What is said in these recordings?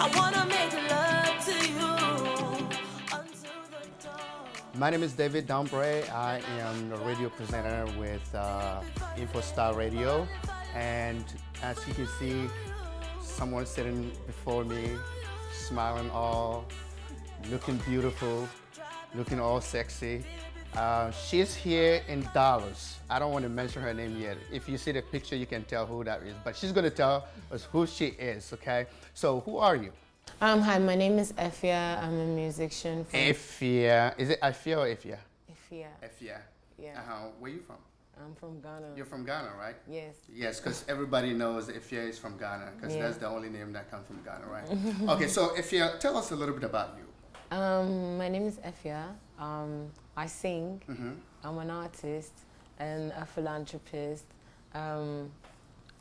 I wanna make love to you until the dawn. My name is David Dombre. I am the radio presenter with InfoStar Radio. And as you can see, someone sitting before me, smiling all, looking beautiful, looking all sexy. She's here in Dallas. I don't want to mention her name yet. If you see the picture, you can tell who that is. But she's going to tell us who she is, okay? So who are you? Hi, my name is Efya. I'm a musician from Efya. Is it Efya or Efya? Efya. Efya. Yeah. Where you from? I'm from Ghana. You're from Ghana, right? Yes. Yes, because everybody knows Efya is from Ghana, because Yeah. that's the only name that comes from Ghana, right? Okay, so Efya, tell us a little bit about you. My name is Efya. I sing. I'm an artist and a philanthropist.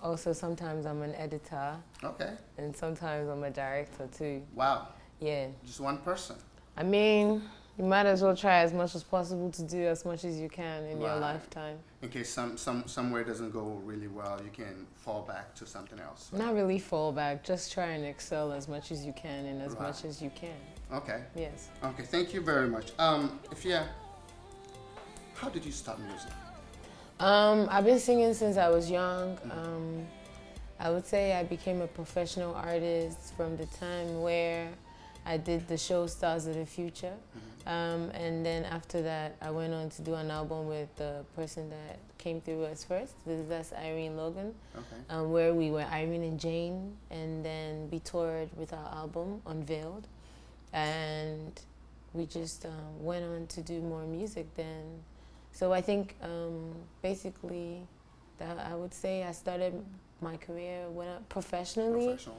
Also, sometimes I'm an editor. Okay. And sometimes I'm a director too. Wow. Yeah. Just one person. I mean, you might as well try as much as possible to do as much as you can in your Right. lifetime. In case somewhere doesn't go really well, you can fall back to something else. Right? Not really fall back, just try and excel as much as you can and as Right. much as you can. Okay. Yes. Okay, thank you very much. Efya, how did you start music? I've been singing since I was young. I would say I became a professional artist from the time where I did the show Stars of the Future. And then after that, I went on to do an album with the person that came through us first. That's Irene Logan, Okay. where we were Irene and Jane. And then we toured with our album, Unveiled. And we just went on to do more music then. So I think basically that I would say I started my career professionally, Professional.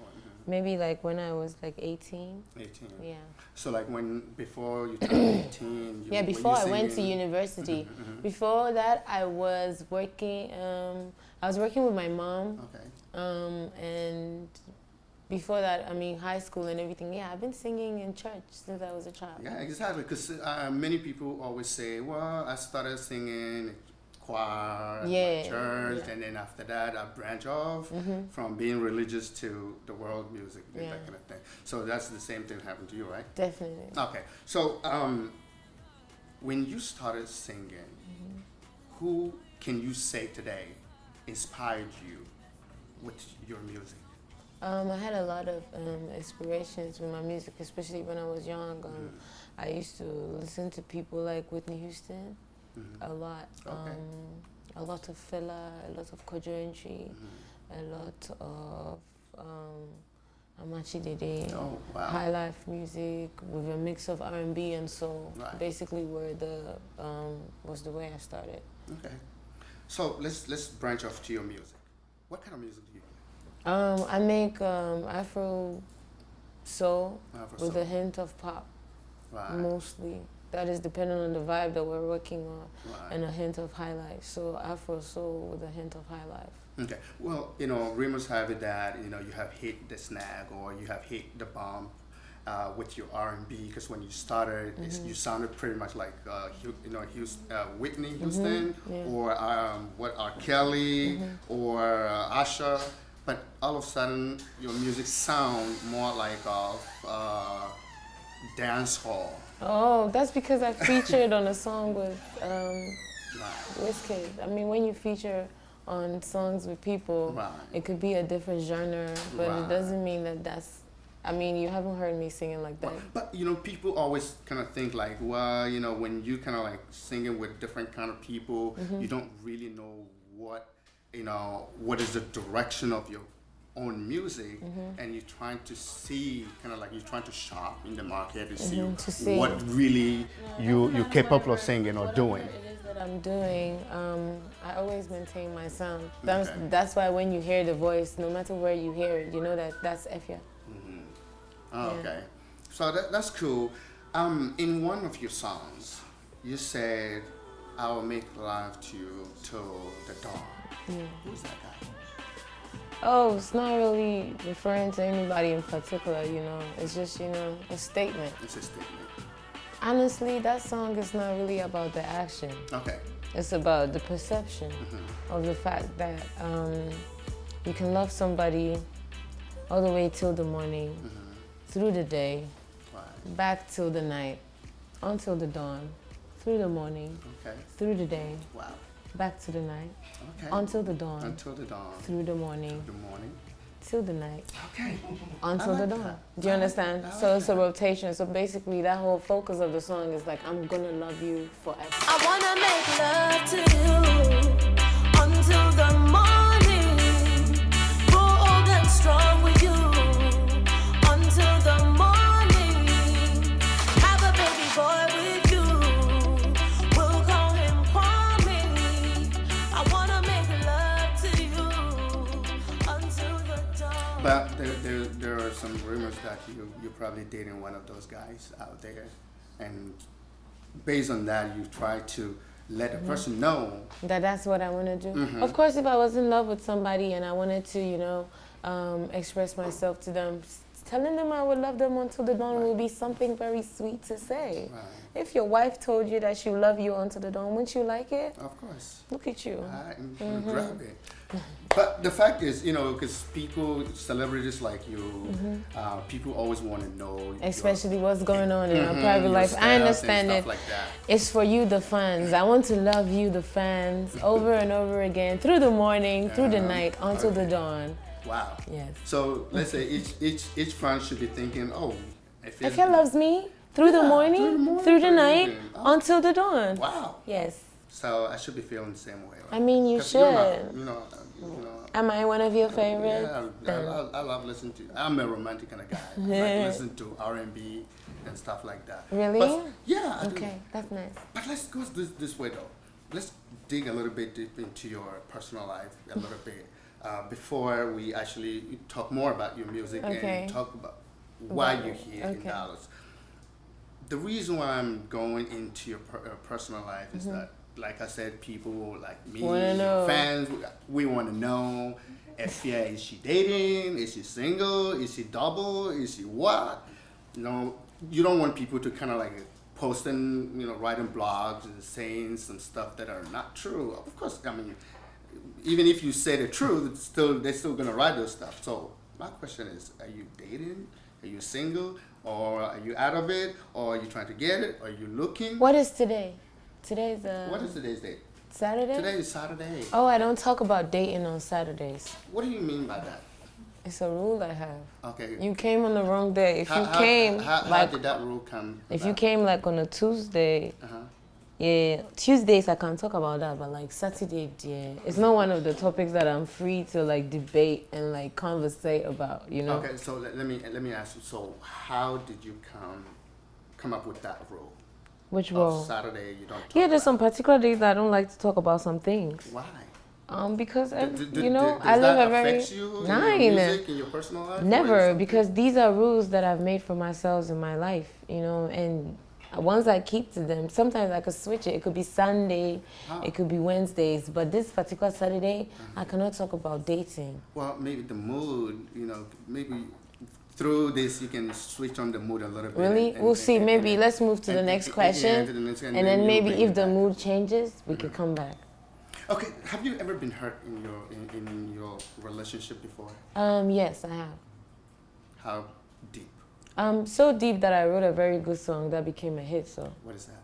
maybe like when I was like 18. 18. Yeah. So like before you turned 18, Yeah, were before you I went to singing? university. Before that, I was working. I was working with my mom. Okay. And before that, I mean, high school and everything. Yeah, I've been singing in church since I was a child. Yeah, exactly. Because many people always say, "Well, I started singing choir at Yeah, my church, yeah. and then after that, I branch off from being religious to the world music and Yeah. that kind of thing." So that's the same thing happened to you, right? Definitely. Okay. So when you started singing, who can you say today inspired you with your music? I had a lot of inspirations with my music, especially when I was young. I used to listen to people like Whitney Houston a lot. Okay. A lot of Fela, a lot of Kojo Entry, a lot of Amachi Dede, Oh, wow. high life music with a mix of R&B and soul. Right. Basically, was the way I started. Okay. So let's branch off to your music. What kind of music do you play? I make Afro soul Afro with soul. a hint of pop, Right. mostly. That is depending on the vibe that we're working on, Right. and a hint of high life. So Afro soul with a hint of high life. Okay. Well, rumors have it that you have hit the snag or you have hit the bomb with your R&B, because when you started, you sounded pretty much like Whitney Houston Yeah. or R. Kelly or Usher, but all of a sudden your music sound more like dance hall. Oh, that's because I featured on a song with Right. Wizkid. I mean, when you feature on songs with people, Right. it could be a different genre, but Right. it doesn't mean that that's. I mean, you haven't heard me singing like that. But people always kind of think like, well, when you kind of like singing with different kind of people, you don't really know what is the direction of your own music, and you're trying to see kind of like you're trying to shop in the market to see what really you're capable of singing or doing. It is that I'm doing. I always maintain my sound. Okay. That's why when you hear the voice, no matter where you hear it, you know that's Efya. Oh, okay, so that's cool. In one of your songs, you said, "I'll make love to you till the dawn." Who's that guy? Oh, it's not really referring to anybody in particular, It's just, a statement. It's a statement. Honestly, that song is not really about the action. Okay. It's about the perception of the fact that you can love somebody all the way till the morning, through the day, Right. back till the night, until the dawn, through the morning, Okay. through the day, Wow. back to the night, Okay. until the dawn, Until the dawn. through the morning, The morning. till the night, Okay. until I the like dawn. that. Do you I like understand? that. I So like it's a that. rotation. So basically, that whole focus of the song is like, I'm gonna love you forever. I wanna make love to you until the morning. Grow old and strong with you until the morning. Have a baby boy with you. We'll call him Kwame. I wanna make love to you until the dawn. But there are some rumors that you're probably dating one of those guys out there, and based on that, you try to let a person know. That's what I want to do. Mm-hmm. Of course, if I was in love with somebody and I wanted to, express myself to them, telling them I would love them until the dawn will be something very sweet to say. Right. If your wife told you that she love you until the dawn, wouldn't you like it? Of course. Look at you. I grab it. But the fact is, because people, celebrities like you, people always want to know. Especially what's going on in our your private life. I styles understand and it. stuff like that. It's for you, the fans. I want to love you, the fans, over and over again, through the morning, through the night, until the dawn. Wow. Yes. So let's say each fan should be thinking, oh, Efya loves me through the morning, through the night, until the dawn. Wow. Yes. So I should be feeling the same way. Right? I mean, you 'Cause you're not, should. Am I one of your favorites? Yeah, I love listening to. I'm a romantic kind of guy. I like listen to R&B and stuff like that. Really? But, yeah. I do. Okay, that's nice. But let's go this way though. Let's dig a little bit deep into your personal life a little bit before we actually talk more about your music Okay. and talk about why you're here in Okay. Dallas. The reason why I'm going into your personal life is that, like I said, people like me, Wanna know. fans, we want to know. Efya, is she dating? Is she single? Is she double? Is she what? You don't want people to kind of like posting, writing blogs and saying some stuff that are not true. Of course, I mean, even if you say the truth, they're still gonna write those stuff. So my question is, are you dating? Are you single? Or are you out of it? Or are you trying to get it? Are you looking? What is today? Today's What is today's date? Saturday? Today is Saturday. Oh, I don't talk about dating on Saturdays. What do you mean by that? It's a rule I have. Okay. You came on the wrong day. If you How came how did that rule come if you about? came like on a Tuesday, Uh-huh. yeah, Tuesdays I can't talk about that, but like Saturday, yeah, it's not one of the topics that I'm free to like debate and like conversate about, Okay, so let me ask you. So how did you come up with that rule? Which Of role? Saturday you don't. Talk Yeah, there's about. some particular days that I don't like to talk about some things. Why? Because Does I live that a very affect you in your nine. music, in your personal life? or is Never, something- because these are rules that I've made for myself in my life, and once I keep to them, sometimes I could switch it. It could be Sunday, it could be Wednesdays, but this particular Saturday, I cannot talk about dating. Well, maybe the mood, maybe through this you can switch on the mood a little bit. Really? We'll see. Maybe let's move to the and- next and- question, yeah, to the next, and then you maybe bring if it the back. mood changes, we could come back. Okay, have you ever been hurt in your relationship before? Yes, I have. How deep? So deep that I wrote a very good song that became a hit. So. What is that?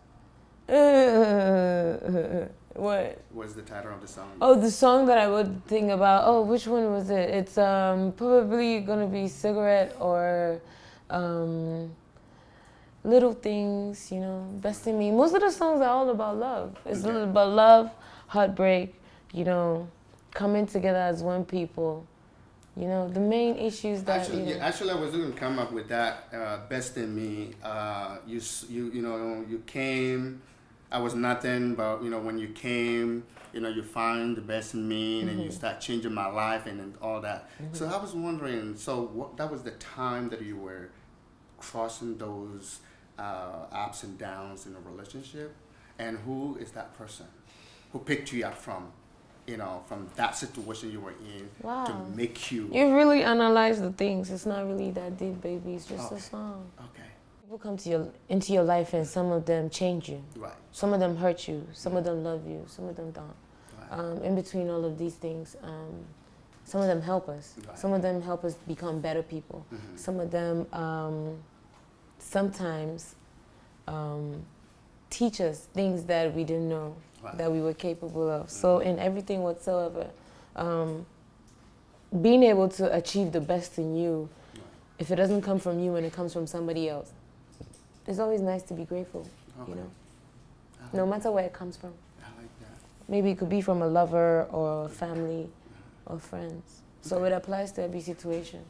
What? What is the title of the song? Oh, the song that I would think about. Oh, which one was it? It's probably gonna be Cigarette or Little Things. Best in Me. Most of the songs are all about love. It's Okay. about love, heartbreak. Coming together as one people. The main issues that Actually, I was going to come up with that. Best in Me. You came. I was nothing, but when you came, you find the best in me, and then you start changing my life and all that. So I was wondering. So that was the time that you were crossing those ups and downs in a relationship, and who is that person who picked you up from that situation you were in to Wow. make you. You've really analyzed the things. It's not really that deep, baby. It's just a song. Okay. People come into your life, and some of them change you. Right. Some of them hurt you. Some of them love you. Some of them don't. Right. In between all of these things, Some of them help us. Right. Some of them help us become better people. Some of them sometimes teach us things that we didn't know Right. that we were capable of. So in everything whatsoever, being able to achieve the best in you, if it doesn't come from you and it comes from somebody else, it's always nice to be grateful, Okay. you know, I like no matter where it comes from. I like that. Maybe it could be from a lover or a family or friends. So it applies to every situation.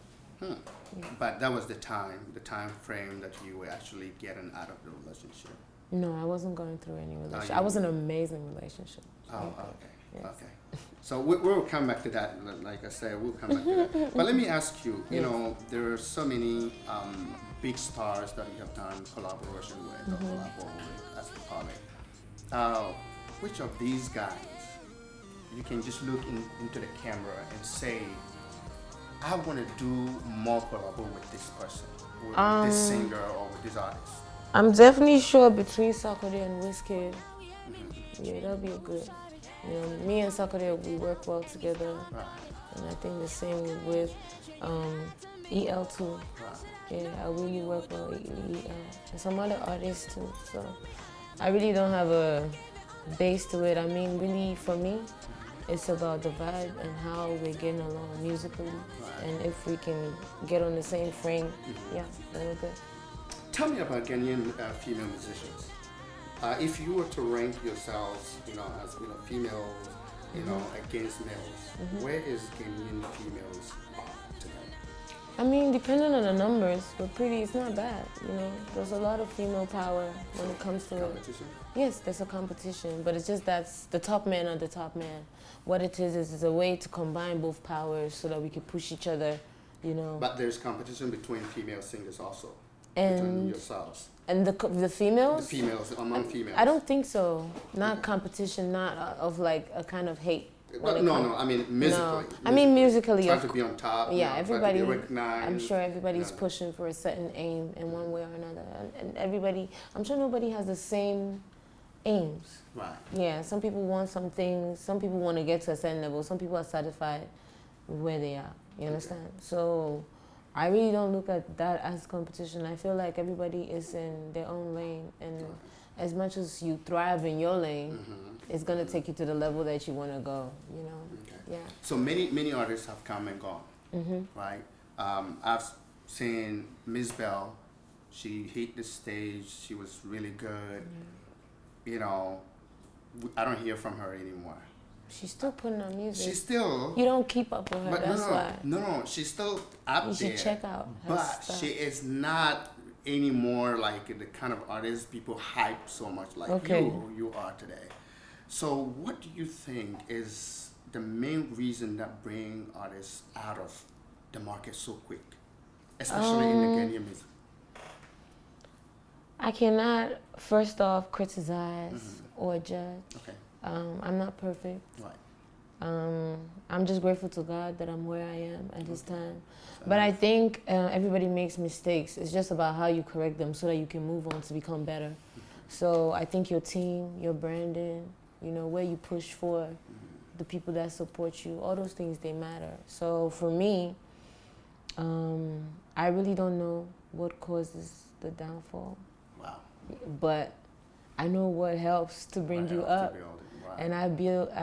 But that was the time frame that you were actually getting out of the relationship. No, I wasn't going through any relationship. you I was in an amazing relationship. Oh, okay. Yes. Okay. So we'll come back to that. Like I said, we'll come back to that. But let me ask you, you know, there are so many big stars that you have done collaboration with, or collabo with, as we call it. Which of these guys, you can just look into the camera and say, I want to do more collabo with this person, with this singer, or with this artist? I'm definitely sure between Sarkodie and Wizkid, yeah, that'll be a good. You know, me and Sarkodie, we work well together, Right. and I think the same with EL too. Right. Yeah, I really work well with EL and some other artists too. So I really don't have a base to it. I mean, really, for me, it's about the vibe and how we're getting along musically, and if we can get on the same frame, yeah, then we're good. Tell me about Ghanaian female musicians. If you were to rank yourselves, you know, as females, against males, where is Ghanaian females today? I mean, depending on the numbers, it's not bad, you know. There's a lot of female power when it comes to it. Competition? Yes, there's a competition, but it's just that's the top man are the top man. What it is a way to combine both powers so that we can push each other, you know. But there's competition between female singers also, And- between yourselves. And the The females? females, among females. I don't think so. Not competition, not of like a kind of hate. But no, I mean musically. No. I mean musically. Trying to be on top. Yeah, everybody. Trying to be recognized. I'm sure everybody's you know. pushing for a certain aim in one way or another, and everybody. I'm sure nobody has the same aims. Right. Yeah, some people want some things. Some people want to get to a certain level. Some people are satisfied with where they are. You understand? So I really don't look at that as competition. I feel like everybody is in their own lane, and as much as you thrive in your lane, it's gonna take you to the level that you want to go. You know? Okay. Yeah. So many artists have come and gone, right? I've seen Miss Bell. She hit the stage. She was really good. You know, I don't hear from her anymore. She's still putting on music. She's still. You don't keep up with her. But that's why. No, she's still up You there. should check out her But stuff. she is not anymore like the kind of artist people hype so much like Okay. you are today. So what do you think is the main reason that bring artists out of the market so quick, especially in the Ghanaian music? I cannot, first off, criticize or judge. Okay, I'm not perfect. right. I'm just grateful to God that I'm where I am at this time. But I think everybody makes mistakes. It's just about how you correct them so that you can move on to become better. So I think your team, your branding, you know, where you push for, the people that support you, all those things, they matter. So for me, I really don't know what causes the downfall. Wow. But I know what helps to bring you up. Right. And I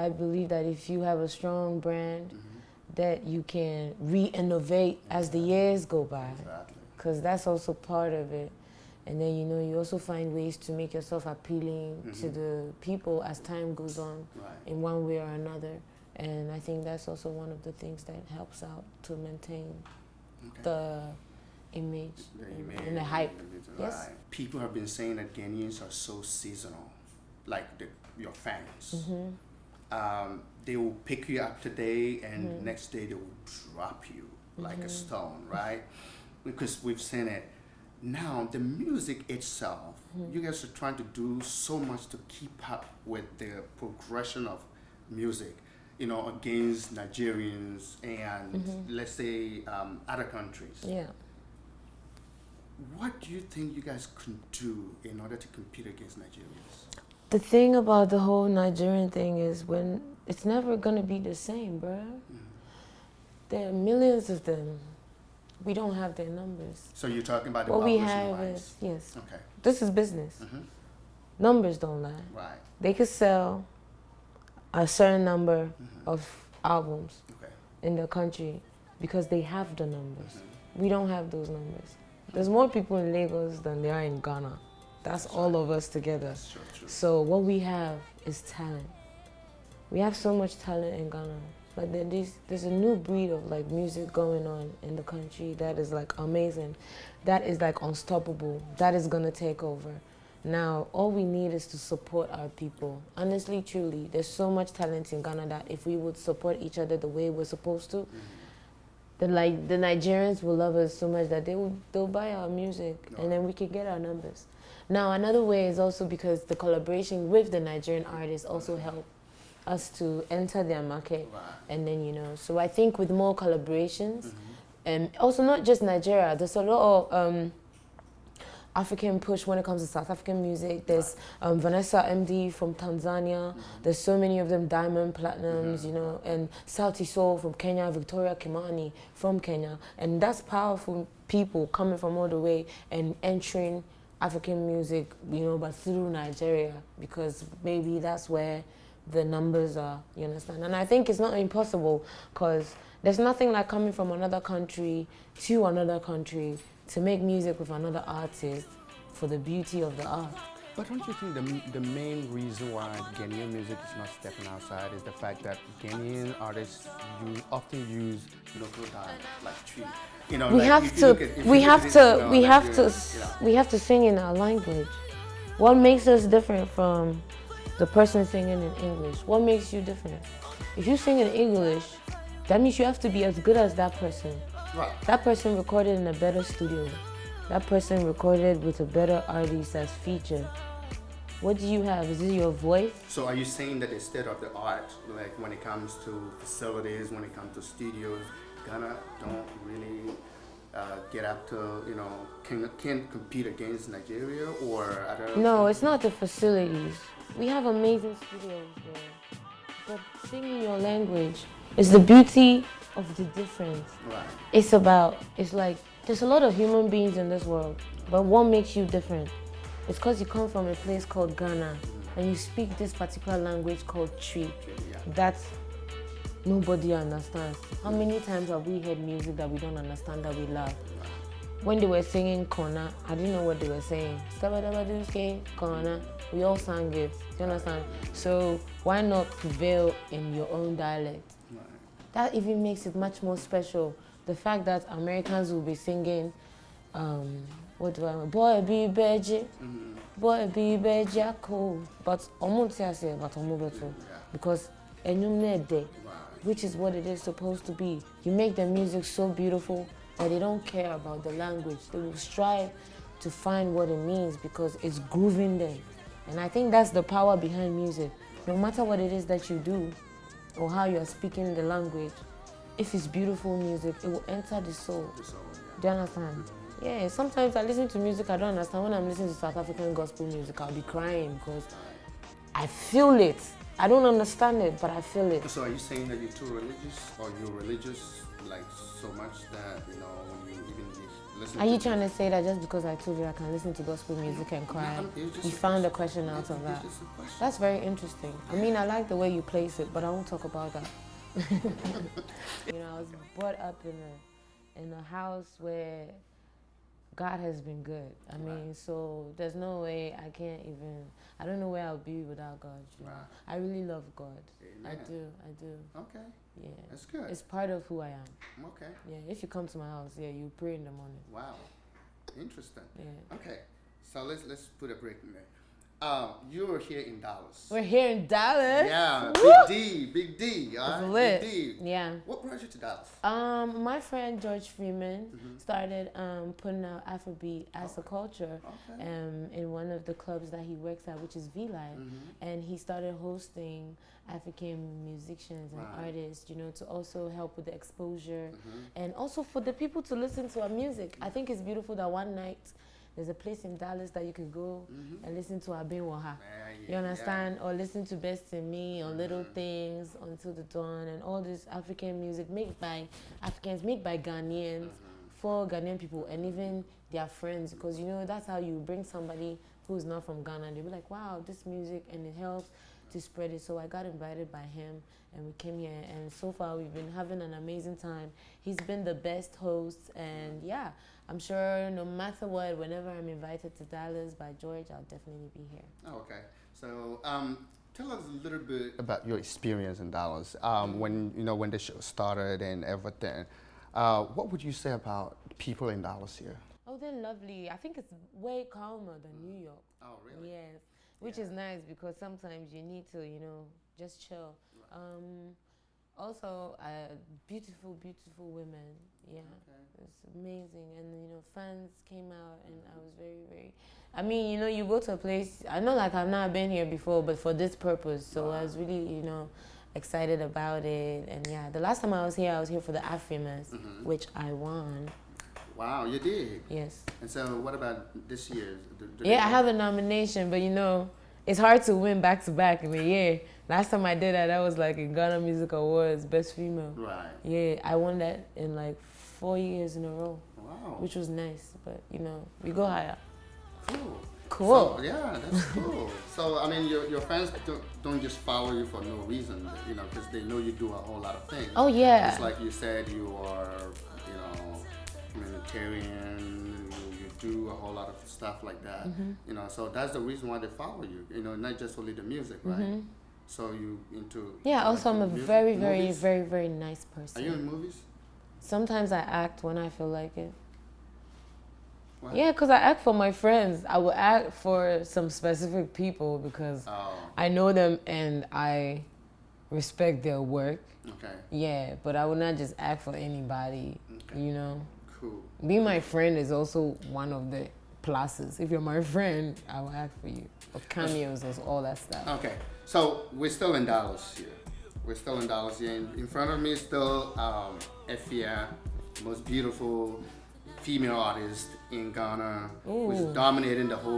believe that if you have a strong brand, that you can re-innovate as the years go by. Exactly. Because that's also part of it. And then, you know, you also find ways to make yourself appealing to the people as time goes on Right. in one way or another. And I think that's also one of the things that helps out to maintain Okay. the image and the hype. Yes. Right. People have been saying that Ghanaians are so seasonal, like your fans. They will pick you up today, and next day they will drop you like a stone, right? Because we've seen it. Now the music itself, you guys are trying to do so much to keep up with the progression of music, you know, against Nigerians and let's say other countries. Yeah. What do you think you guys can do in order to compete against Nigerians? The thing about the whole Nigerian thing is when it's never gonna be the same, bruh. There are millions of them. We don't have their numbers. So you're talking about the What we publishing have rights. is, yes, Okay. this is business. Mm-hmm. Numbers don't lie. Right. They could sell a certain number of albums Okay. in the country because they have the numbers. Mm-hmm. We don't have those numbers. There's more people in Lagos than there are in Ghana. That's all of us together. That's true. So what we have is talent. We have so much talent in Ghana. Like there's a new breed of like music going on in the country that is like amazing. That is like unstoppable. That is gonna take over. Now, all we need is to support our people. Honestly, truly, there's so much talent in Ghana that if we would support each other the way we're supposed to, the Nigerians will love us so much that they'll buy our music and then we can get our numbers. Now, another way is also because the collaboration with the Nigerian artists also help us to enter their market. Right. And then, you know, so I think with more collaborations, and also not just Nigeria, there's a lot of African push when it comes to South African music. There's Vanessa MD from Tanzania. There's so many of them, Diamond Platinums, you know, and Sauti Soul from Kenya, Victoria Kimani from Kenya. And that's powerful people coming from all the way and entering African music, you know, but through Nigeria, because maybe that's where the numbers are, you understand? And I think it's not impossible, because there's nothing like coming from another country to another country to make music with another artist for the beauty of the art. But don't you think the main reason why Ghanaian music is not stepping outside is the fact that Ghanaian artists often use local dialect, like Tree? You know, We have to sing in our language. What makes us different from the person singing in English? What makes you different? If you sing in English, that means you have to be as good as that person. Right. That person recorded in a better studio. That person recorded with a better artist as feature. What do you have? Is it your voice? So are you saying that instead of the art, like when it comes to facilities, when it comes to studios, Ghana don't really get up to, you know, can't compete against Nigeria or other? No, it's not the facilities. We have amazing studios there. But singing your language is the beauty of the difference. Right. It's like, there's a lot of human beings in this world, but what makes you different? It's because you come from a place called Ghana and you speak this particular language called Tree. Yeah. That nobody understands. How many times have we heard music that we don't understand that we love? When they were singing Kona, I didn't know what they were saying. Kona. We all sang it. Do you understand? So why not prevail in your own dialect? Right. That even makes it much more special. The fact that Americans will be singing, boy be beji, boy be beji cool, but because which is what it is supposed to be. You make the music so beautiful that they don't care about the language. They will strive to find what it means because it's grooving them. And I think that's the power behind music. No matter what it is that you do or how you're speaking the language, if it's beautiful music, it will enter the soul. Do you understand? Yeah, sometimes I listen to music I don't understand. When I'm listening to South African gospel music, I'll be crying because I feel it. I don't understand it, but I feel it. So are you saying that you're too religious, or you're religious like so much that, you know, when you even listen Are you trying to say that just because I told you I can listen to gospel music and cry, you found a question out of that? That's very interesting. I mean, I like the way you place it, but I won't talk about that. You know, I was brought up in a house where God has been good. I mean, so there's no way I can't even, I don't know where I'll be without God. You know? I really love God. Amen. I do. Okay. Yeah. That's good. It's part of who I am. Okay. Yeah, if you come to my house, yeah, you pray in the morning. Wow. Interesting. Yeah. Okay. So let's put a break in there. You're here in Dallas. We're here in Dallas. Yeah, Big D, all right? Lit. Big D. Yeah. What brought you to Dallas? My friend George Freeman started putting out Afrobeat as a culture in one of the clubs that he works at, which is V-Live. And he started hosting African musicians and artists, you know, to also help with the exposure and also for the people to listen to our music. I think it's beautiful that one night there's a place in Dallas that you could go and listen to Abin Waha. Yeah, You understand? Or listen to Best in Me, or Little Things, Until the Dawn, and all this African music made by Africans, made by Ghanaians, for Ghanaian people, and even their friends. Because, you know, that's how you bring somebody who's not from Ghana, and they'll be like, wow, this music, and it helps to spread it. So I got invited by him, and we came here, and so far we've been having an amazing time. He's been the best host, and yeah, I'm sure no matter what, whenever I'm invited to Dallas by George, I'll definitely be here. Oh, okay. So, tell us a little bit about your experience in Dallas. When the show started and everything. What would you say about people in Dallas here? Oh, they're lovely. I think it's way calmer than New York. Oh, really? Yes, which is nice because sometimes you need to, you know, just chill. Also, beautiful, beautiful women. Yeah, it's amazing. And, you know, fans came out, and I was very, very... I mean, you know, you go to a place... I know, like, I've not been here before, but for this purpose. So I was really, you know, excited about it. And, yeah, the last time I was here for the Afya, which I won. Wow, you did? Yes. And so what about this year? Yeah, I have a nomination, but, you know, it's hard to win back-to-back in a year. Last time I did that was like in Ghana Music Awards, Best Female. Right. Yeah, I won that in like 4 years in a row. Wow. Which was nice, but you know, we go higher. Cool. Cool. So, yeah, that's cool. So, I mean, your fans don't just follow you for no reason, you know, because they know you do a whole lot of things. Oh, yeah. It's like you said, you are, you know, humanitarian, you do a whole lot of stuff like that, you know, so that's the reason why they follow you, you know, not just only the music, right? So you into... Yeah, also I'm a music, very, movies? very, very, very nice person. Are you in movies? Sometimes I act when I feel like it. What? Yeah, because I act for my friends. I will act for some specific people because I know them and I respect their work. Okay. Yeah, but I would not just act for anybody, you know? Cool. Being my friend is also one of the pluses. If you're my friend, I will act for you. Or cameos or all that stuff. Okay, so we're still in Dallas here. We're still in Dallas here. In front of me is still Efya, most beautiful female artist in Ghana, who's dominating the whole